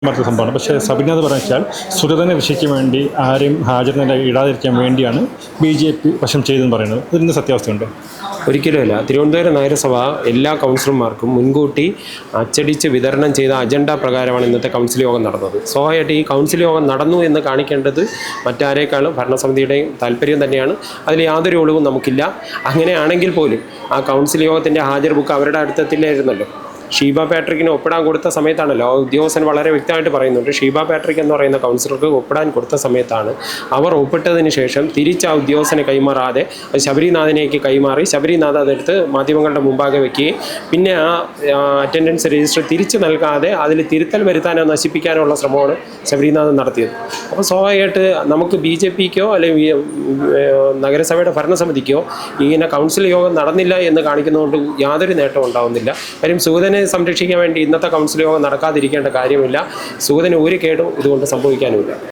മറ്റൊരു സംഭവമാണ്. പക്ഷേ സബിന എന്ന് പറഞ്ഞാൽ സുരതനെ രക്ഷിക്കാൻ വേണ്ടി ആരെയും ഹാജരിനെ ഇടാതിരിക്കാൻ വേണ്ടിയാണ് BJP വശം ചെയ്തെന്ന് പറയുന്നത്. ഇതിൻ്റെ സത്യാവസ്ഥയുണ്ട്? ഒരിക്കലുമല്ല. തിരുവനന്തപുരം നഗരസഭ എല്ലാ കൗൺസിലർമാർക്കും മുൻകൂട്ടി അച്ചടിച്ച് വിതരണം ചെയ്ത അജണ്ട പ്രകാരമാണ് ഇന്നത്തെ കൗൺസിൽ യോഗം നടന്നത്. സ്വാഭാവികമായിട്ട് ഈ കൗൺസിൽ യോഗം നടന്നു എന്ന് കാണിക്കേണ്ടത് മറ്റാരേക്കാളും ഭരണസമിതിയുടെയും താല്പര്യം തന്നെയാണ്. അതിൽ യാതൊരു ഒളിവും നമുക്കില്ല. അങ്ങനെയാണെങ്കിൽ പോലും ആ കൗൺസിൽ യോഗത്തിൻ്റെ ഹാജർ ബുക്ക് അവരുടെ അടുത്തെത്തില്ലായിരുന്നല്ലോ. ഷീബ പാട്രിക്കിന് ഒപ്പിടാൻ കൊടുത്ത സമയത്താണല്ലോ ഉദ്യോഗസ്ഥൻ വളരെ വ്യക്തമായിട്ട് പറയുന്നുണ്ട്. ഷീബ പാട്രിക് എന്ന് പറയുന്ന കൗൺസിലർക്ക് ഒപ്പിടാൻ കൊടുത്ത സമയത്താണ് അവർ ഒപ്പിട്ടതിന് ശേഷം തിരിച്ച് ആ ഉദ്യോഗസ്ഥനെ കൈമാറാതെ ശബരിനാഥിനേക്ക് കൈമാറി ശബരിനാഥ് അതെടുത്ത് മാധ്യമങ്ങളുടെ മുമ്പാകെ വയ്ക്കുകയും പിന്നെ ആ അറ്റൻഡൻസ് രജിസ്റ്റർ തിരിച്ച് നൽകാതെ അതിൽ തിരുത്തൽ വരുത്താനോ നശിപ്പിക്കാനുള്ള ശ്രമമാണ് ശബരിനാഥ് നടത്തിയത്. അപ്പോൾ സ്വാഭാവികമായിട്ട് നമുക്ക് BJPക്കോ അല്ലെങ്കിൽ നഗരസഭയുടെ ഭരണസമിതിക്കോ ഇങ്ങനെ കൗൺസിൽ യോഗം നടന്നില്ല എന്ന് കാണിക്കുന്നതുകൊണ്ട് യാതൊരു നേട്ടവും ഉണ്ടാവുന്നില്ല. കാര്യം സുഗതനെ സംരക്ഷിക്കാൻ വേണ്ടി ഇന്നത്തെ കൗൺസിൽ യോഗം നടക്കാതിരിക്കേണ്ട കാര്യമില്ല. സുഗതന് ഒരു കേടും ഇതുകൊണ്ട് സംഭവിക്കാനുമില്ല.